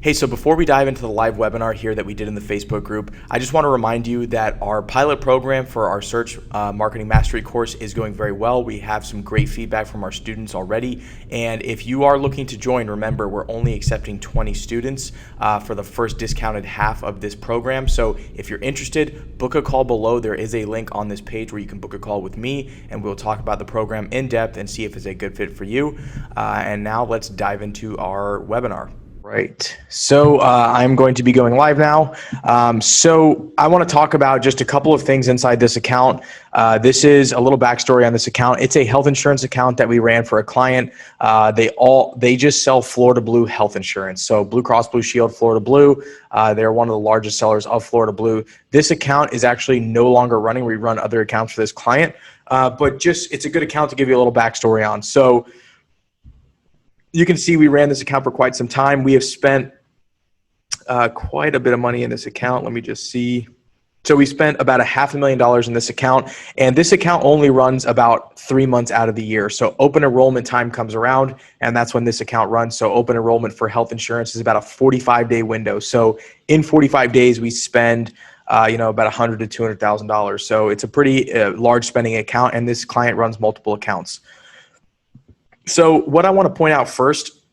Hey, so before we dive into the live webinar here that we did in the Facebook group, I just want to remind you that our pilot program for our search marketing mastery course is going very well. We have some great feedback from our students already. And if you are looking to join, remember, we're only accepting 20 students for the first discounted half of this program. So if you're interested, book a call below. There is a link on this page where you can book a call with me and we'll talk about the program in depth and see if it's a good fit for you. And now let's dive into our webinar. Right. So I'm going to be going live now. So I want to talk about just a couple of things inside this account. This is a little backstory on this account. It's a health insurance account that we ran for a client. They just sell Florida Blue health insurance. So Blue Cross Blue Shield, Florida Blue. They're one of the largest sellers of Florida Blue. This account is actually no longer running. We run other accounts for this client, but just it's a good account to give you a little backstory on. So you can see we ran this account for quite some time. We have spent quite a bit of money in this account. Let me just see. So we spent about $500,000 in this account, and this account only runs about 3 months out of the year. So open enrollment time comes around, and that's when this account runs. So open enrollment for health insurance is about a 45-day window. So in 45 days, we spend about $100,000 to $200,000. So it's a pretty large spending account, and this client runs multiple accounts. So what I want to point out first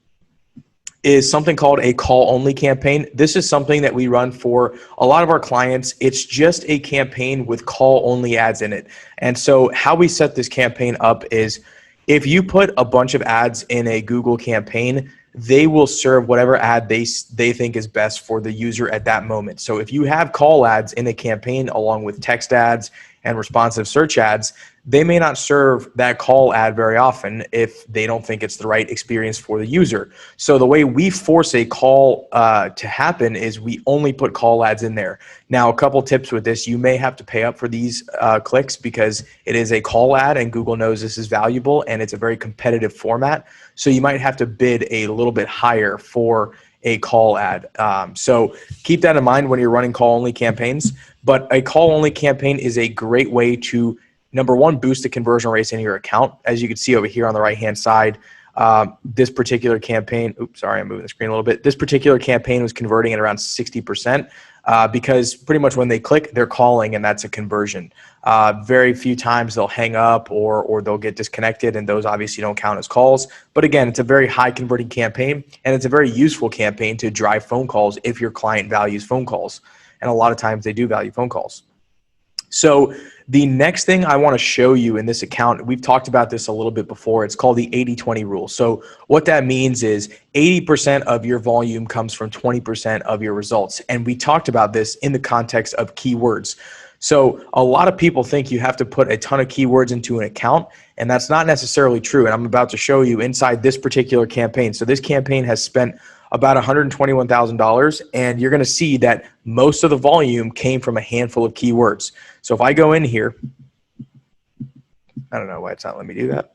is something called a call-only campaign. This is something that we run for a lot of our clients. It's just a campaign with call-only ads in it. And so how we set this campaign up is if you put a bunch of ads in a Google campaign, they will serve whatever ad they think is best for the user at that moment. So if you have call ads in a campaign along with text ads and responsive search ads, they may not serve that call ad very often if they don't think it's the right experience for the user. So the way we force a call to happen is we only put call ads in there. Now, a couple tips with this: you may have to pay up for these clicks because it is a call ad and Google knows this is valuable and it's a very competitive format. So you might have to bid a little bit higher for a call ad. So keep that in mind when you're running call-only campaigns. But a call-only campaign is a great way to, number one, boost the conversion rates in your account. As you can see over here on the right-hand side, this particular campaign, I'm moving the screen a little bit. This particular campaign was converting at around 60% because pretty much when they click, they're calling, and that's a conversion. Very few times they'll hang up or they'll get disconnected, and those obviously don't count as calls. But again, it's a very high converting campaign, and it's a very useful campaign to drive phone calls if your client values phone calls. And a lot of times they do value phone calls. So the next thing I want to show you in this account, we've talked about this a little bit before. It's called the 80-20 rule. So what that means is 80% of your volume comes from 20% of your results. And we talked about this in the context of keywords. So a lot of people think you have to put a ton of keywords into an account, and that's not necessarily true. And I'm about to show you inside this particular campaign. So this campaign has spent about $121,000, and you're going to see that most of the volume came from a handful of keywords. So if I go in here, I don't know why it's not letting me do that.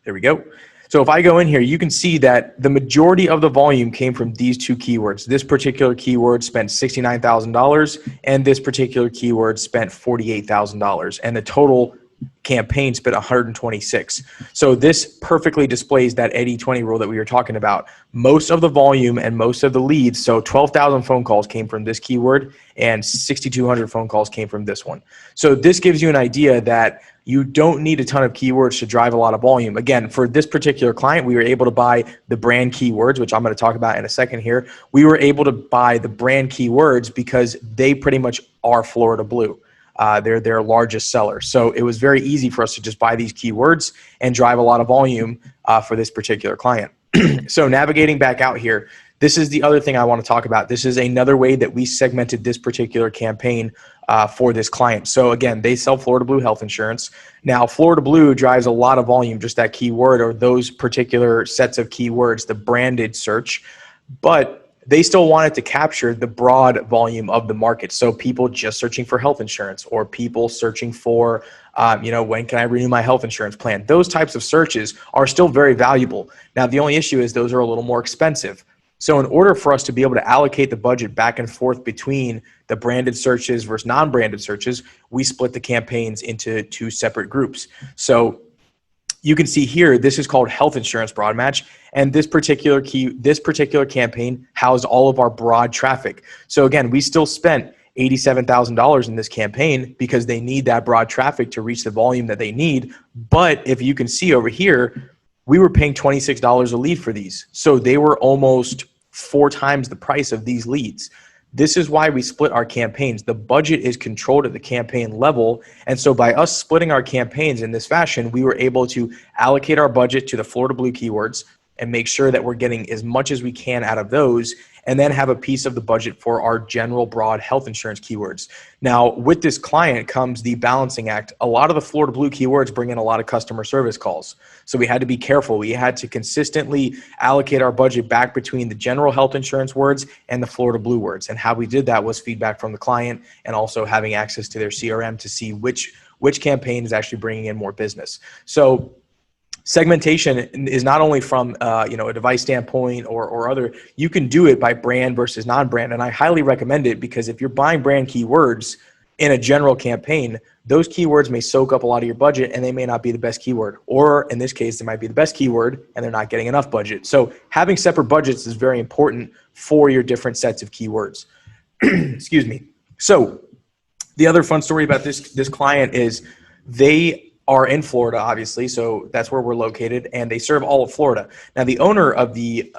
There we go. So if I go in here, you can see that the majority of the volume came from these two keywords. This particular keyword spent $69,000, and this particular keyword spent $48,000, and the total campaign spent 126. So this perfectly displays that 80-20 rule that we were talking about. Most of the volume and most of the leads, so 12,000 phone calls came from this keyword and 6,200 phone calls came from this one. So this gives you an idea that you don't need a ton of keywords to drive a lot of volume. Again, for this particular client, we were able to buy the brand keywords, which I'm going to talk about in a second here. We were able to buy the brand keywords because they pretty much are Florida Blue. They're their largest seller. So it was very easy for us to just buy these keywords and drive a lot of volume for this particular client. So navigating back out here, this is the other thing I want to talk about. This is another way that we segmented this particular campaign for this client. So again, they sell Florida Blue health insurance. Now, Florida Blue drives a lot of volume, just that keyword or those particular sets of keywords, the branded search, but they still wanted to capture the broad volume of the market. So people just searching for health insurance or people searching for, when can I renew my health insurance plan? Those types of searches are still very valuable. Now, the only issue is those are a little more expensive. So in order for us to be able to allocate the budget back and forth between the branded searches versus non-branded searches, we split the campaigns into two separate groups. So you can see here, this is called health insurance broad match. And this particular campaign housed all of our broad traffic. So again, we still spent $87,000 in this campaign because they need that broad traffic to reach the volume that they need. But if you can see over here, we were paying $26 a lead for these. So they were almost 4 times the price of these leads. This is why we split our campaigns. The budget is controlled at the campaign level. And so by us splitting our campaigns in this fashion, we were able to allocate our budget to the Florida Blue keywords and make sure that we're getting as much as we can out of those, and then have a piece of the budget for our general broad health insurance keywords. Now, with this client comes the balancing act. A lot of the Florida Blue keywords bring in a lot of customer service calls. So we had to be careful. We had to consistently allocate our budget back between the general health insurance words and the Florida Blue words. And how we did that was feedback from the client and also having access to their CRM to see which campaign is actually bringing in more business. So segmentation is not only from a device standpoint or other. You can do it by brand versus non-brand, and I highly recommend it, because if you're buying brand keywords in a general campaign, those keywords may soak up a lot of your budget and they may not be the best keyword, or in this case, they might be the best keyword and they're not getting enough budget. So having separate budgets is very important for your different sets of keywords. Excuse me. So the other fun story about this client is they are in Florida, obviously, so that's where we're located, and they serve all of Florida. Now, the owner of the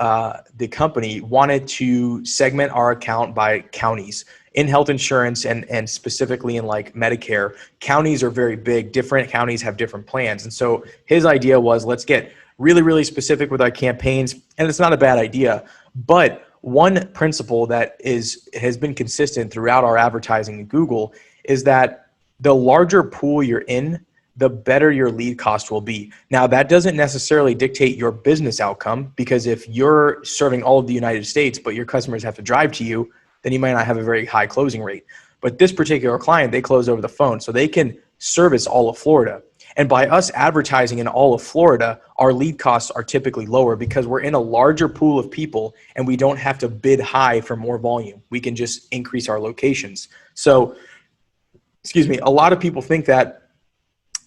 company wanted to segment our account by counties in health insurance, and specifically in like Medicare. Counties are very big. Different counties have different plans, and so his idea was, let's get really, really specific with our campaigns, and it's not a bad idea. But one principle that has been consistent throughout our advertising in Google is that the larger pool you're in, the better your lead cost will be. Now, that doesn't necessarily dictate your business outcome, because if you're serving all of the United States, but your customers have to drive to you, then you might not have a very high closing rate. But this particular client, they close over the phone, so they can service all of Florida. And by us advertising in all of Florida, our lead costs are typically lower because we're in a larger pool of people and we don't have to bid high for more volume. We can just increase our locations. So, a lot of people think that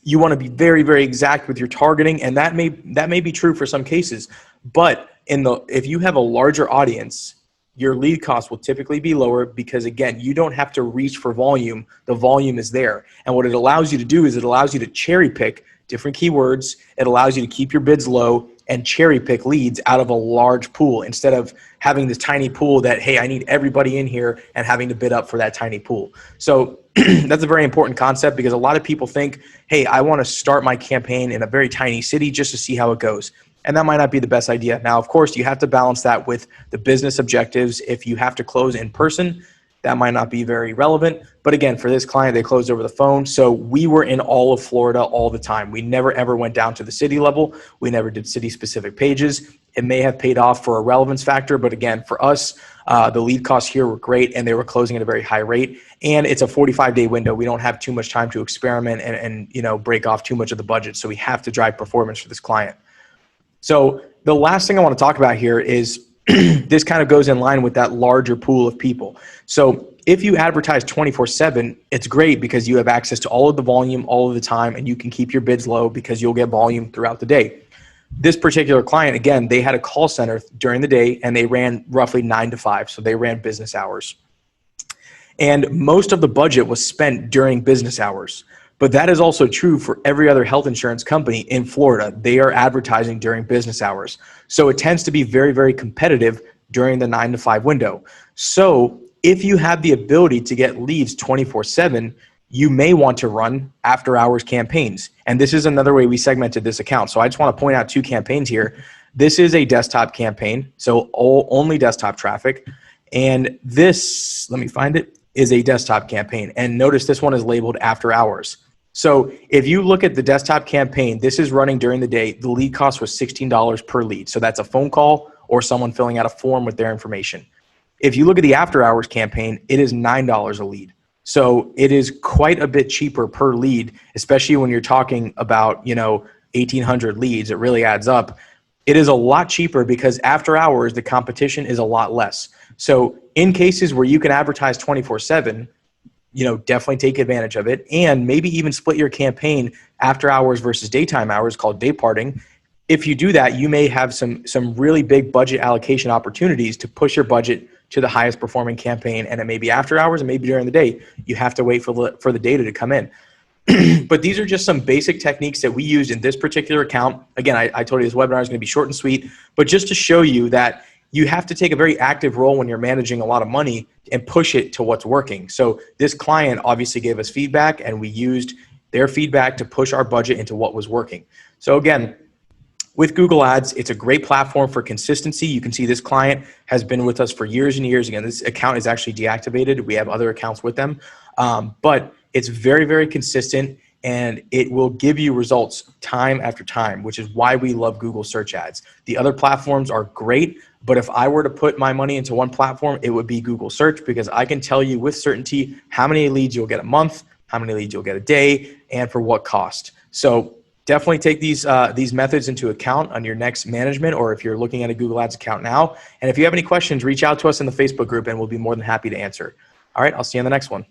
you want to be very, very exact with your targeting, and that may be true for some cases. But if you have a larger audience, your lead cost will typically be lower because, again, you don't have to reach for volume. The volume is there. And what it allows you to do is it allows you to cherry pick different keywords. It allows you to keep your bids low and cherry pick leads out of a large pool, instead of having this tiny pool that, hey, I need everybody in here, and having to bid up for that tiny pool. So that's a very important concept, because a lot of people think, hey, I want to start my campaign in a very tiny city just to see how it goes. And that might not be the best idea. Now, of course, you have to balance that with the business objectives. If you have to close in person, that might not be very relevant. But again, for this client, they closed over the phone. So we were in all of Florida all the time. We never, ever went down to the city level. We never did city-specific pages. It may have paid off for a relevance factor. But again, for us, the lead costs here were great, and they were closing at a very high rate. And it's a 45-day window. We don't have too much time to experiment and break off too much of the budget. So we have to drive performance for this client. So the last thing I want to talk about here is this kind of goes in line with that larger pool of people. So if you advertise 24/7, it's great because you have access to all of the volume all of the time, and you can keep your bids low because you'll get volume throughout the day. This particular client, again, they had a call center during the day, and they ran roughly 9 to 5. So they ran business hours. And most of the budget was spent during business hours. But that is also true for every other health insurance company in Florida. They are advertising during business hours. So it tends to be very, very competitive during the 9 to 5 window. So if you have the ability to get leads 24/7, you may want to run after hours campaigns. And this is another way we segmented this account. So I just want to point out 2 campaigns here. This is a desktop campaign, so only desktop traffic. And this, let me find it, is a desktop campaign. And notice this one is labeled after hours. So if you look at the desktop campaign, this is running during the day. The lead cost was $16 per lead. So that's a phone call or someone filling out a form with their information. If you look at the after hours campaign, it is $9 a lead. So it is quite a bit cheaper per lead, especially when you're talking about, 1,800 leads. It really adds up. It is a lot cheaper because after hours, the competition is a lot less. So in cases where you can advertise 24/7, definitely take advantage of it, and maybe even split your campaign after hours versus daytime hours, called day parting. If you do that, you may have some really big budget allocation opportunities to push your budget to the highest performing campaign, and it may be after hours and maybe during the day. You have to wait for the data to come in. But these are just some basic techniques that we used in this particular account. Again, I told you this webinar is going to be short and sweet, but just to show you that you have to take a very active role when you're managing a lot of money and push it to what's working. So this client obviously gave us feedback, and we used their feedback to push our budget into what was working. So again, with Google Ads, it's a great platform for consistency. You can see this client has been with us for years and years. Again, this account is actually deactivated. We have other accounts with them, but it's very, very consistent, and it will give you results time after time, which is why we love Google search ads. The other platforms are great, but if I were to put my money into one platform, it would be Google search, because I can tell you with certainty how many leads you'll get a month, how many leads you'll get a day, and for what cost. So definitely take these methods into account on your next management, or if you're looking at a Google Ads account now. And if you have any questions, reach out to us in the Facebook group, and we'll be more than happy to answer. All right, I'll see you on the next one.